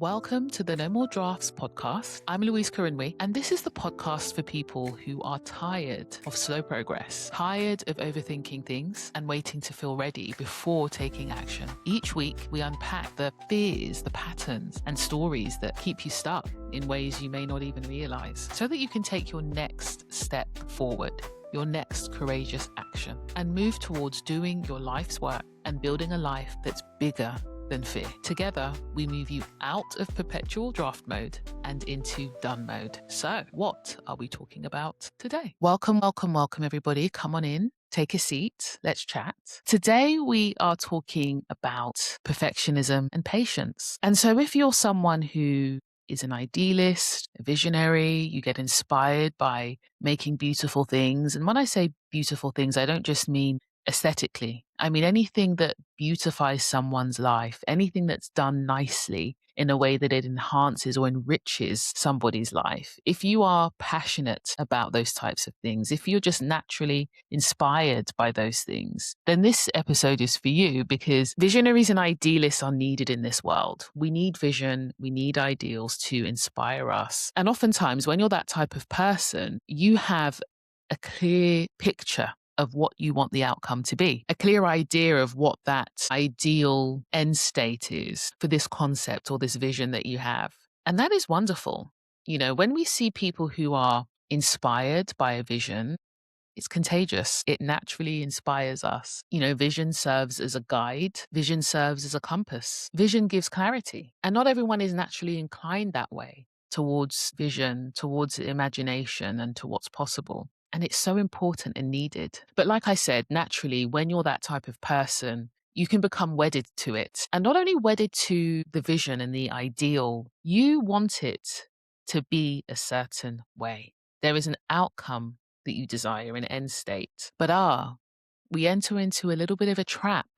Welcome to the No More Drafts podcast. I'm Louise Corinwe, and this is the podcast for people who are tired of slow progress, tired of overthinking things and waiting to feel ready before taking action. Each week, we unpack the fears, the patterns, and stories that keep you stuck in ways you may not even realize, so that you can take your next step forward, your next courageous action, and move towards doing your life's work and building a life that's bigger than fear. Together, we move you out of perpetual draft mode and into done mode. So, what are we talking about today? Welcome, everybody. Come on in. Take a seat. Let's chat. Today, we are talking about perfectionism and patience. And so, if you're someone who is an idealist, a visionary, you get inspired by making beautiful things. And when I say beautiful things, I don't just mean aesthetically. I mean, anything that beautifies someone's life, anything that's done nicely in a way that it enhances or enriches somebody's life. If you are passionate about those types of things, if you're just naturally inspired by those things, then this episode is for you, because visionaries and idealists are needed in this world. We need vision, we need ideals to inspire us. And oftentimes, when you're that type of person, you have a clear picture of what you want the outcome to be, a clear idea of what that ideal end state is for this concept or this vision that you have. And that is wonderful. You know, when we see people who are inspired by a vision, it's contagious. It naturally inspires us. You know, vision serves as a guide. Vision serves as a compass. Vision gives clarity. And not everyone is naturally inclined that way towards vision, towards imagination, and to what's possible. And it's so important and needed. But like I said, naturally, when you're that type of person, you can become wedded to it. And not only wedded to the vision and the ideal, you want it to be a certain way. There is an outcome that you desire, an end state. But we enter into a little bit of a trap,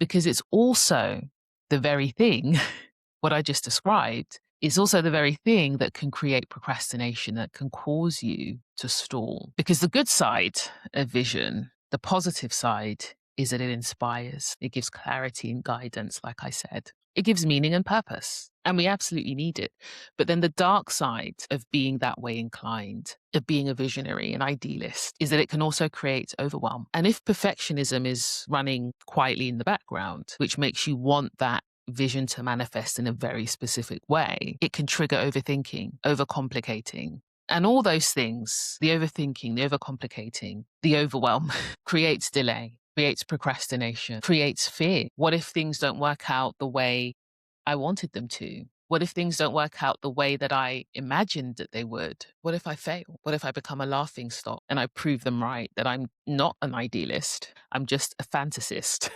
because it's also the very thing, what I just described, is also the very thing that can create procrastination, that can cause you to stall. Because the good side of vision, the positive side, is that it inspires. It gives clarity and guidance, like I said. It gives meaning and purpose, and we absolutely need it. But then the dark side of being that way inclined, of being a visionary, an idealist, is that it can also create overwhelm. And if perfectionism is running quietly in the background, which makes you want that vision to manifest in a very specific way, it can trigger overthinking, overcomplicating. And all those things, the overthinking, the overcomplicating, the overwhelm, creates delay, creates procrastination, creates fear. What if things don't work out the way I wanted them to? What if things don't work out the way that I imagined that they would? What if I fail? What if I become a laughing stock and I prove them right, that I'm not an idealist, I'm just a fantasist?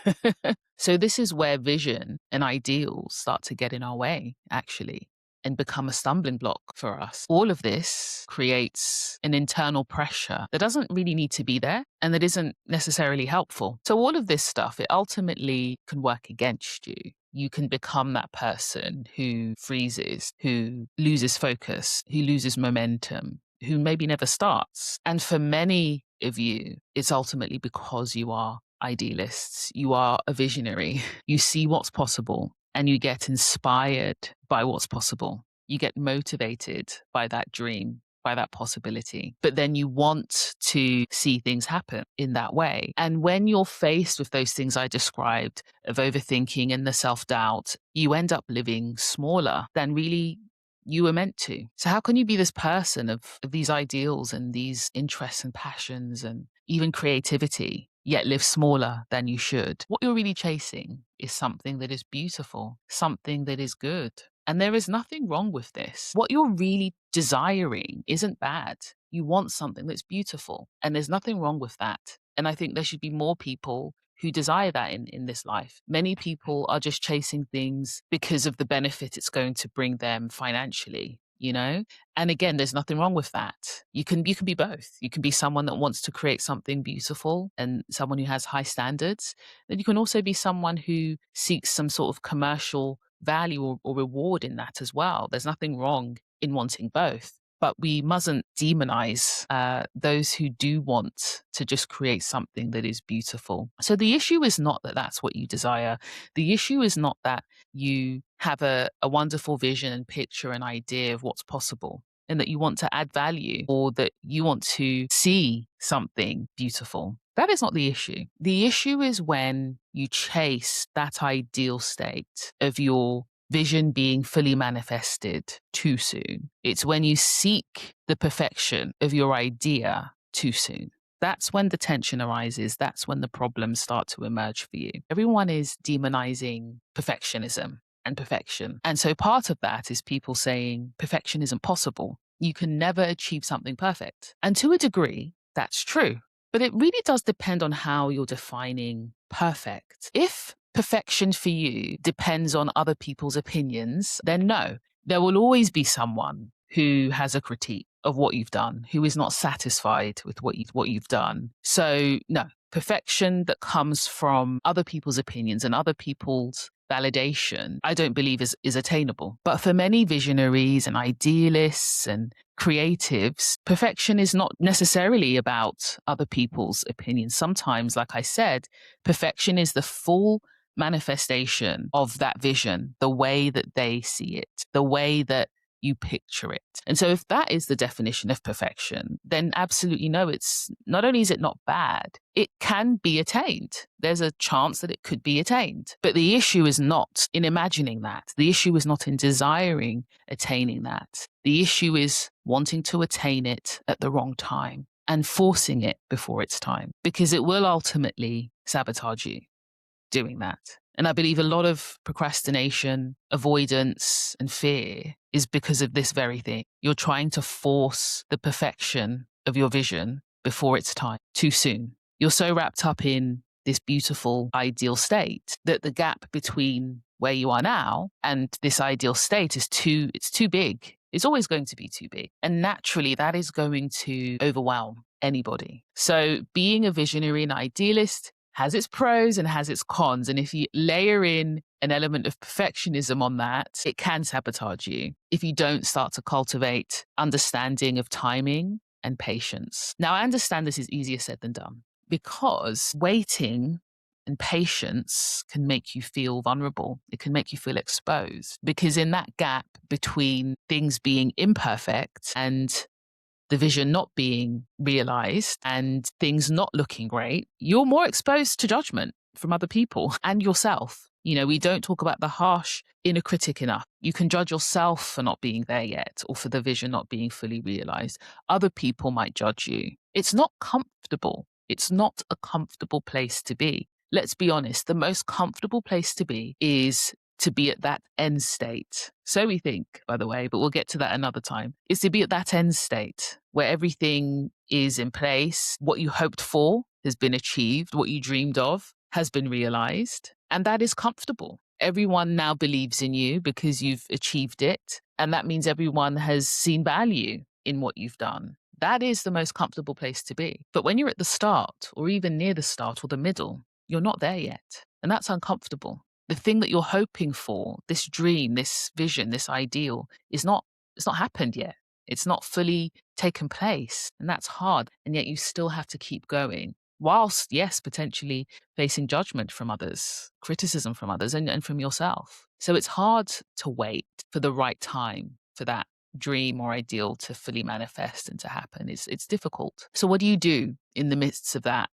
So this is where vision and ideals start to get in our way, actually, and become a stumbling block for us. All of this creates an internal pressure that doesn't really need to be there and that isn't necessarily helpful. So all of this stuff, it ultimately can work against you. You can become that person who freezes, who loses focus, who loses momentum, who maybe never starts. And for many of you, it's ultimately because you are idealists. You are a visionary. You see what's possible and you get inspired by what's possible. You get motivated by that dream, by that possibility. But then you want to see things happen in that way. And when you're faced with those things I described of overthinking and the self-doubt, you end up living smaller than really you were meant to. So how can you be this person of these ideals and these interests and passions and even creativity, yet live smaller than you should? What you're really chasing is something that is beautiful, something that is good. And there is nothing wrong with this. What you're really desiring isn't bad. You want something that's beautiful, and there's nothing wrong with that. And I think there should be more people who desire that in this life. Many people are just chasing things because of the benefit it's going to bring them financially, you know? And again, there's nothing wrong with that. You can be both. You can be someone that wants to create something beautiful and someone who has high standards. Then you can also be someone who seeks some sort of commercial value or reward in that as well. There's nothing wrong in wanting both. but we mustn't demonize those who do want to just create something that is beautiful. So the issue is not that that's what you desire. The issue is not that you have a wonderful vision and picture and idea of what's possible and that you want to add value or that you want to see something beautiful. That is not the issue. The issue is when you chase that ideal state of your vision being fully manifested too soon. It's when you seek the perfection of your idea too soon. That's when the tension arises. That's when the problems start to emerge for you. Everyone is demonizing perfectionism and perfection. And so part of that is people saying perfection isn't possible. You can never achieve something perfect. And to a degree, that's true. But it really does depend on how you're defining perfect. If perfection for you depends on other people's opinions, then no, there will always be someone who has a critique of what you've done, who is not satisfied with what you've done. So no, perfection that comes from other people's opinions and other people's validation, I don't believe is attainable. But for many visionaries and idealists and creatives, perfection is not necessarily about other people's opinions. Sometimes, like I said, perfection is the full manifestation of that vision, the way that they see it, the way that you picture it. And so if that is the definition of perfection, then absolutely no, it's not only is it not bad, it can be attained. There's a chance that it could be attained. But the issue is not in imagining that. The issue is not in desiring attaining that. The issue is wanting to attain it at the wrong time and forcing it before it's time, because it will ultimately sabotage you doing that. And I believe a lot of procrastination, avoidance, and fear is because of this very thing. You're trying to force the perfection of your vision before it's time, too soon. You're so wrapped up in this beautiful ideal state that the gap between where you are now and this ideal state is too big. It's always going to be too big. And naturally, that is going to overwhelm anybody. So being a visionary and idealist has its pros and has its cons. And if you layer in an element of perfectionism on that, it can sabotage you if you don't start to cultivate understanding of timing and patience. Now, I understand this is easier said than done because waiting and patience can make you feel vulnerable. It can make you feel exposed because in that gap between things being imperfect and the vision not being realized and things not looking great, you're more exposed to judgment from other people and yourself. You know, we don't talk about the harsh inner critic enough. You can judge yourself for not being there yet or for the vision not being fully realized. Other people might judge you. It's not comfortable. It's not a comfortable place to be. Let's be honest, the most comfortable place to be is to be at that end state. So we think, by the way, but we'll get to that another time, is to be at that end state where everything is in place. What you hoped for has been achieved. What you dreamed of has been realized. And that is comfortable. Everyone now believes in you because you've achieved it. And that means everyone has seen value in what you've done. That is the most comfortable place to be. But when you're at the start or even near the start or the middle, you're not there yet. And that's uncomfortable. The thing that you're hoping for, this dream, this vision, this ideal, it's not happened yet. It's not fully taken place. And that's hard. And yet you still have to keep going. Whilst, yes, potentially facing judgment from others, criticism from others, and from yourself. So it's hard to wait for the right time for that dream or ideal to fully manifest and to happen. It's difficult. So what do you do in the midst of that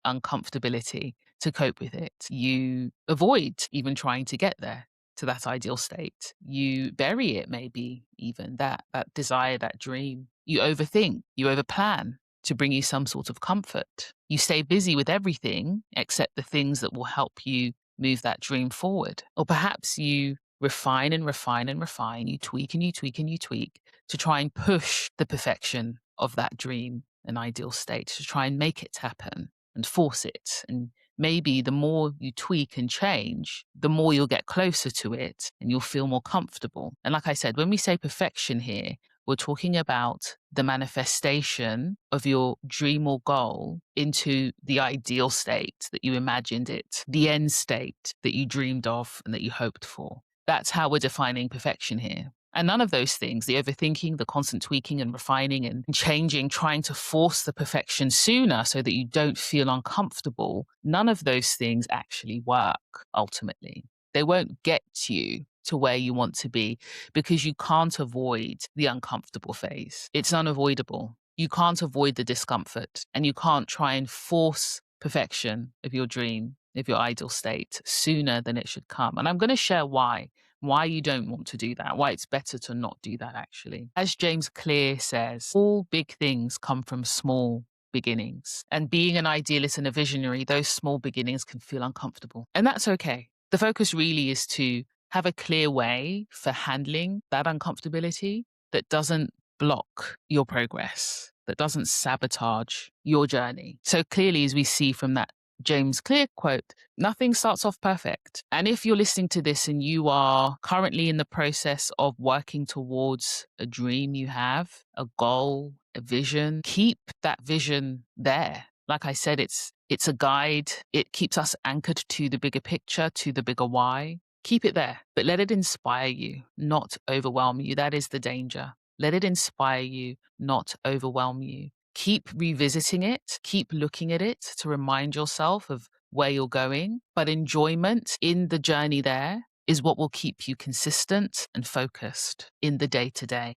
uncomfortability to cope with it? You avoid even trying to get there to that ideal state. You bury it, maybe even that desire, that dream. You overthink, you overplan to bring you some sort of comfort. You stay busy with everything except the things that will help you move that dream forward. Or perhaps you refine and refine and refine. You tweak and you tweak and you tweak to try and push the perfection of that dream and ideal state, to try and make it happen and force it. And maybe the more you tweak and change, the more you'll get closer to it and you'll feel more comfortable. And like I said, when we say perfection here, we're talking about the manifestation of your dream or goal into the ideal state that you imagined it, the end state that you dreamed of and that you hoped for. That's how we're defining perfection here. And none of those things, the overthinking, the constant tweaking and refining and changing, trying to force the perfection sooner so that you don't feel uncomfortable, none of those things actually work ultimately. They won't get you to where you want to be because you can't avoid the uncomfortable phase. It's unavoidable. You can't avoid the discomfort, and you can't try and force perfection of your dream, of your ideal state sooner than it should come. And I'm going to share why you don't want to do that, why it's better to not do that actually. As James Clear says, all big things come from small beginnings. And being an idealist and a visionary, those small beginnings can feel uncomfortable. And that's okay. The focus really is to have a clear way for handling that uncomfortability that doesn't block your progress, that doesn't sabotage your journey. So clearly, as we see from that James Clear quote, nothing starts off perfect. And if you're listening to this and you are currently in the process of working towards a dream you have, a goal, a vision, keep that vision there. Like I said, it's a guide. It keeps us anchored to the bigger picture, to the bigger why. Keep it there, but let it inspire you, not overwhelm you. That is the danger. Let it inspire you, not overwhelm you. Keep revisiting it, keep looking at it to remind yourself of where you're going. But enjoyment in the journey there is what will keep you consistent and focused in the day to day.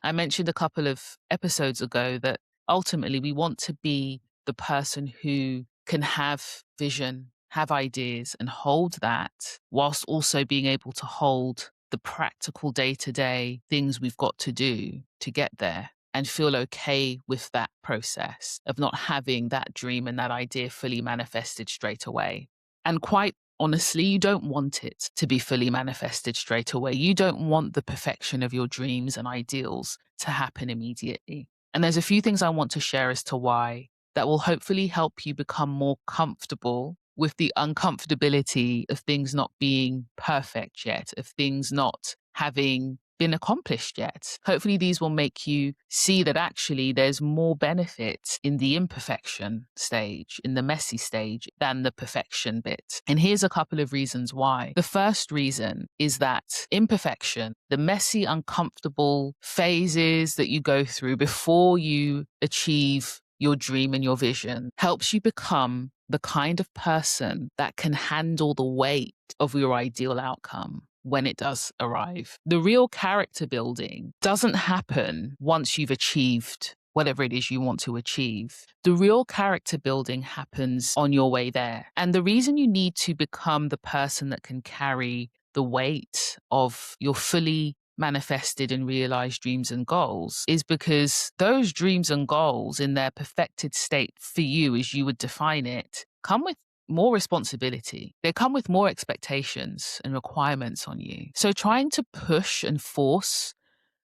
I mentioned a couple of episodes ago that ultimately we want to be the person who can have vision, have ideas, and hold that whilst also being able to hold the practical day to day things we've got to do to get there and feel okay with that process of not having that dream and that idea fully manifested straight away. And quite honestly, you don't want it to be fully manifested straight away. You don't want the perfection of your dreams and ideals to happen immediately. And there's a few things I want to share as to why that will hopefully help you become more comfortable with the uncomfortability of things not being perfect yet, of things not having been accomplished yet. Hopefully, these will make you see that actually there's more benefit in the imperfection stage, in the messy stage, than the perfection bit. And here's a couple of reasons why. The first reason is that imperfection, the messy, uncomfortable phases that you go through before you achieve your dream and your vision, helps you become the kind of person that can handle the weight of your ideal outcome when it does arrive. The real character building doesn't happen once you've achieved whatever it is you want to achieve. The real character building happens on your way there. And the reason you need to become the person that can carry the weight of your fully manifested and realized dreams and goals is because those dreams and goals in their perfected state for you, as you would define it, come with more responsibility. They come with more expectations and requirements on you. So trying to push and force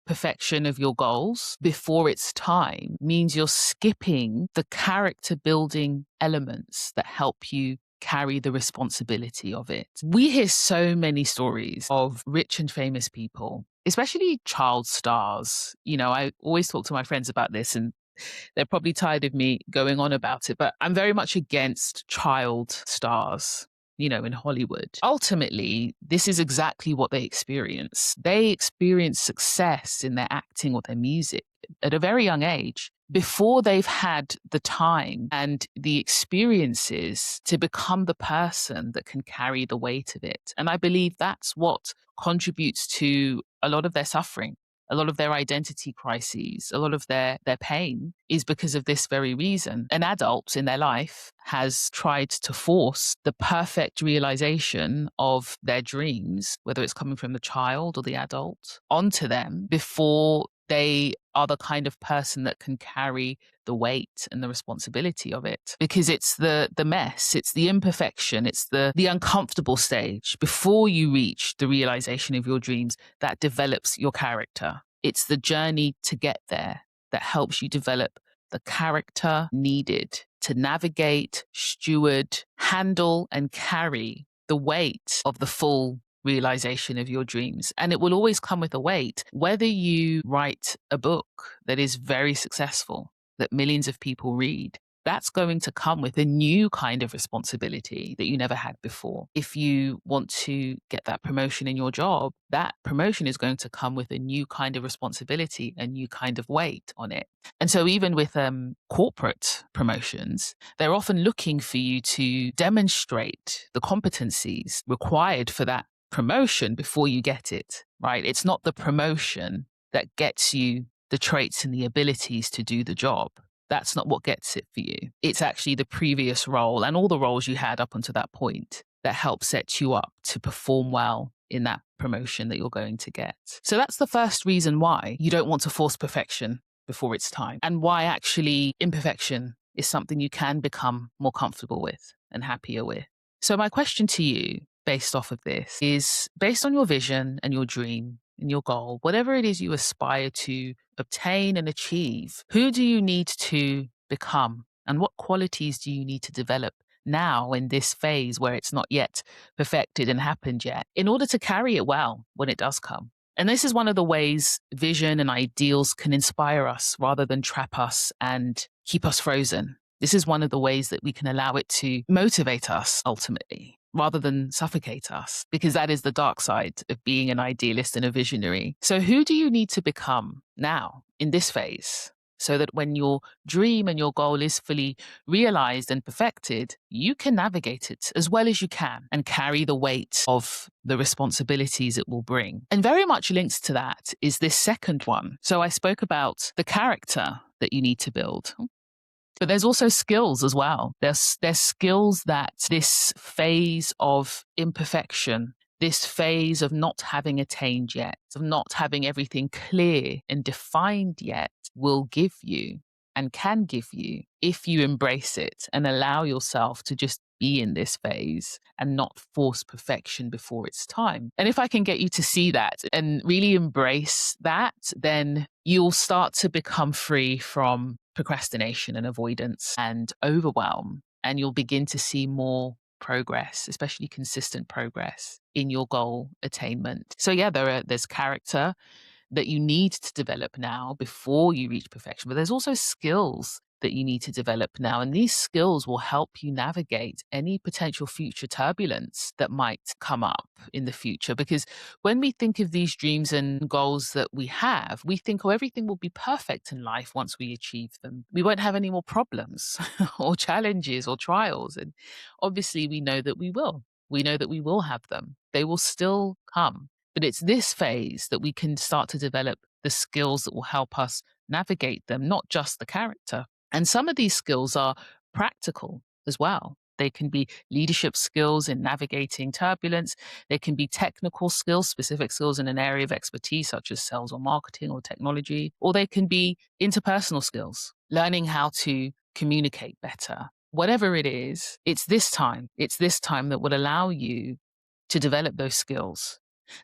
perfection of your goals before it's time means you're skipping the character building elements that help you carry the responsibility of it. We hear so many stories of rich and famous people, especially child stars. You know, I always talk to my friends about this, and they're probably tired of me going on about it, but I'm very much against child stars, you know, in Hollywood. Ultimately, this is exactly what they experience. They experience success in their acting or their music at a very young age before they've had the time and the experiences to become the person that can carry the weight of it. And I believe that's what contributes to a lot of their suffering. A lot of their identity crises, a lot of their pain is because of this very reason. An adult in their life has tried to force the perfect realization of their dreams, whether it's coming from the child or the adult, onto them before they are the kind of person that can carry the weight and the responsibility of it. Because it's the mess, it's the imperfection, it's the uncomfortable stage before you reach the realization of your dreams that develops your character. It's the journey to get there that helps you develop the character needed to navigate, steward, handle, and carry the weight of the full realization of your dreams. And it will always come with a weight, whether you write a book that is very successful, that millions of people read, that's going to come with a new kind of responsibility that you never had before. If you want to get that promotion in your job, that promotion is going to come with a new kind of responsibility, a new kind of weight on it. And so even with corporate promotions, they're often looking for you to demonstrate the competencies required for that promotion before you get it, right? It's not the promotion that gets you the traits and the abilities to do the job. That's not what gets it for you. It's actually the previous role and all the roles you had up until that point that help set you up to perform well in that promotion that you're going to get. So that's the first reason why you don't want to force perfection before it's time, and why actually imperfection is something you can become more comfortable with and happier with. So my question to you based off of this is, based on your vision and your dream and your goal, whatever it is you aspire to obtain and achieve, who do you need to become? And what qualities do you need to develop now in this phase where it's not yet perfected and happened yet, in order to carry it well when it does come? And this is one of the ways vision and ideals can inspire us rather than trap us and keep us frozen. This is one of the ways that we can allow it to motivate us ultimately, rather than suffocate us, because that is the dark side of being an idealist and a visionary. So who do you need to become now in this phase, so that when your dream and your goal is fully realized and perfected, you can navigate it as well as you can and carry the weight of the responsibilities it will bring? And very much linked to that is this second one. So I spoke about the character that you need to build. But there's also skills as well. There's skills that this phase of imperfection, this phase of not having attained yet, of not having everything clear and defined yet, will give you and can give you if you embrace it and allow yourself to just be in this phase and not force perfection before it's time. And if I can get you to see that and really embrace that, then you'll start to become free from procrastination and avoidance and overwhelm. And you'll begin to see more progress, especially consistent progress in your goal attainment. So yeah, there's character that you need to develop now before you reach perfection, but there's also skills that you need to develop now. And these skills will help you navigate any potential future turbulence that might come up in the future. Because when we think of these dreams and goals that we have, we think, oh, everything will be perfect in life once we achieve them. We won't have any more problems or challenges or trials. And obviously, we know that we will. We know that we will have them. They will still come. But it's this phase that we can start to develop the skills that will help us navigate them, not just the character. And some of these skills are practical as well. They can be leadership skills in navigating turbulence. They can be technical skills, specific skills in an area of expertise, such as sales or marketing or technology. Or they can be interpersonal skills, learning how to communicate better. Whatever it is, it's this time that will allow you to develop those skills.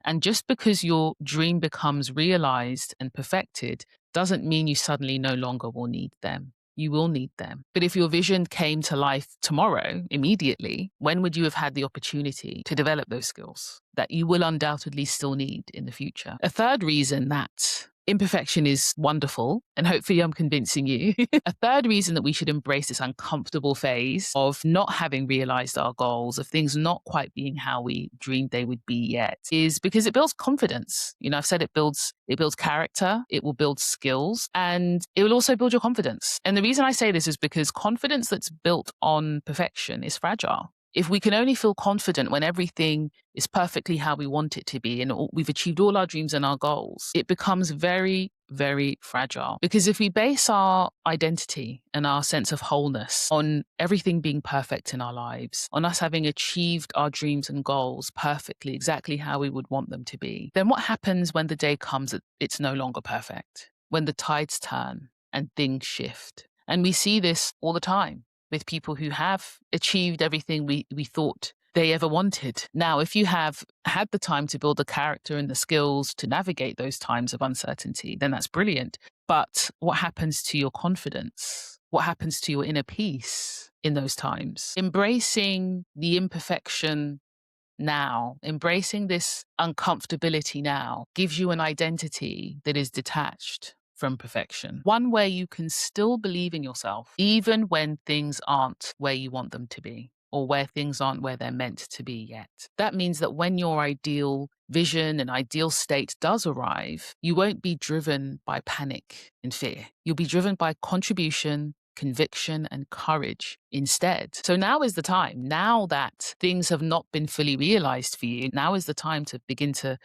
And just because your dream becomes realized and perfected doesn't mean you suddenly no longer will need them. You will need them. But if your vision came to life tomorrow, immediately, when would you have had the opportunity to develop those skills that you will undoubtedly still need in the future? A third reason that imperfection is wonderful, and hopefully I'm convincing you. A third reason that we should embrace this uncomfortable phase of not having realized our goals, of things not quite being how we dreamed they would be yet, is because it builds confidence. You know, I've said it builds character, it will build skills, and it will also build your confidence. And the reason I say this is because confidence that's built on perfection is fragile. If we can only feel confident when everything is perfectly how we want it to be and we've achieved all our dreams and our goals, it becomes very, very fragile. Because if we base our identity and our sense of wholeness on everything being perfect in our lives, on us having achieved our dreams and goals perfectly, exactly how we would want them to be, then what happens when the day comes that it's no longer perfect? When the tides turn and things shift. And we see this all the time with people who have achieved everything we thought they ever wanted. Now, if you have had the time to build the character and the skills to navigate those times of uncertainty, then that's brilliant. But what happens to your confidence? What happens to your inner peace in those times? Embracing the imperfection now, embracing this uncomfortability now, gives you an identity that is detached from perfection. One where you can still believe in yourself, even when things aren't where you want them to be, or where things aren't where they're meant to be yet. That means that when your ideal vision and ideal state does arrive, you won't be driven by panic and fear. You'll be driven by contribution, conviction, and courage instead. So now is the time. Now that things have not been fully realized for you, now is the time to begin to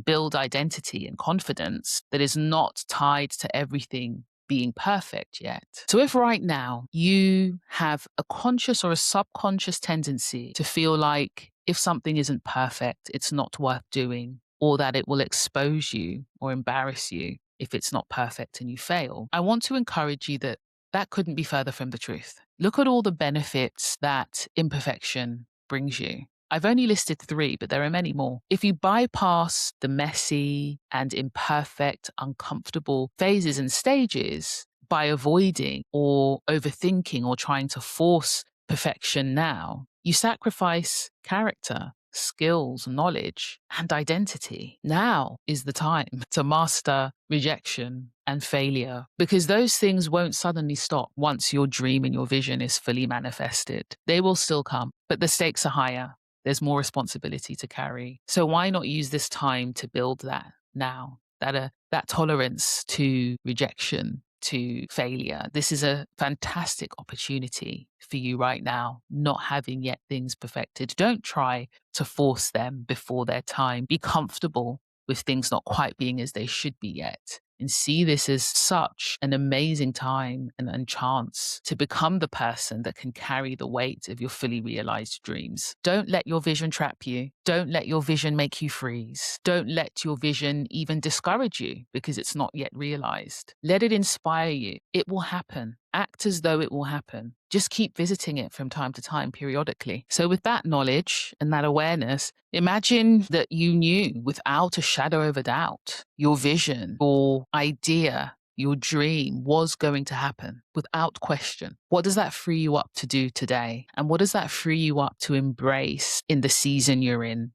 build identity and confidence that is not tied to everything being perfect yet. So if right now you have a conscious or a subconscious tendency to feel like if something isn't perfect, it's not worth doing, or that it will expose you or embarrass you if it's not perfect and you fail, I want to encourage you that that couldn't be further from the truth. Look at all the benefits that imperfection brings you. I've only listed 3, but there are many more. If you bypass the messy and imperfect, uncomfortable phases and stages by avoiding or overthinking or trying to force perfection now, you sacrifice character, skills, knowledge, and identity. Now is the time to master rejection and failure, because those things won't suddenly stop once your dream and your vision is fully manifested. They will still come, but the stakes are higher. There's more responsibility to carry. So why not use this time to build that now? That tolerance to rejection, to failure. This is a fantastic opportunity for you right now, not having yet things perfected. Don't try to force them before their time. Be comfortable with things not quite being as they should be yet, and see this as such an amazing time and chance to become the person that can carry the weight of your fully realized dreams. Don't let your vision trap you. Don't let your vision make you freeze. Don't let your vision even discourage you because it's not yet realized. Let it inspire you. It will happen. Act as though it will happen. Just keep visiting it from time to time, periodically. So with that knowledge and that awareness, imagine that you knew without a shadow of a doubt your vision, your idea, your dream was going to happen without question. What does that free you up to do today? And what does that free you up to embrace in the season you're in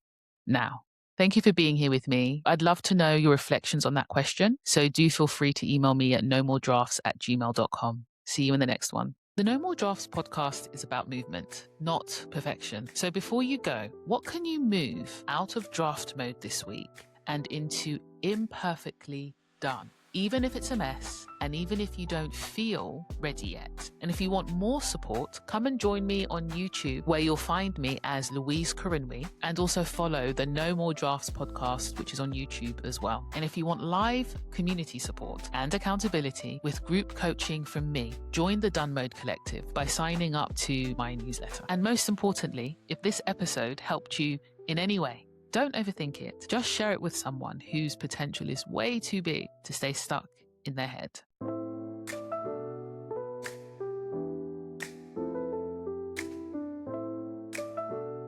now? Thank you for being here with me. I'd love to know your reflections on that question. So do feel free to email me at nomoredrafts@gmail.com. See you in the next one. The No More Drafts podcast is about movement, not perfection. So before you go, what can you move out of draft mode this week and into imperfectly done? Even if it's a mess, and even if you don't feel ready yet. And if you want more support, come and join me on YouTube, where you'll find me as Louise Corinwe, and also follow the No More Drafts podcast, which is on YouTube as well. And if you want live community support and accountability with group coaching from me, join the Done Mode Collective by signing up to my newsletter. And most importantly, if this episode helped you in any way, don't overthink it. Just share it with someone whose potential is way too big to stay stuck in their head.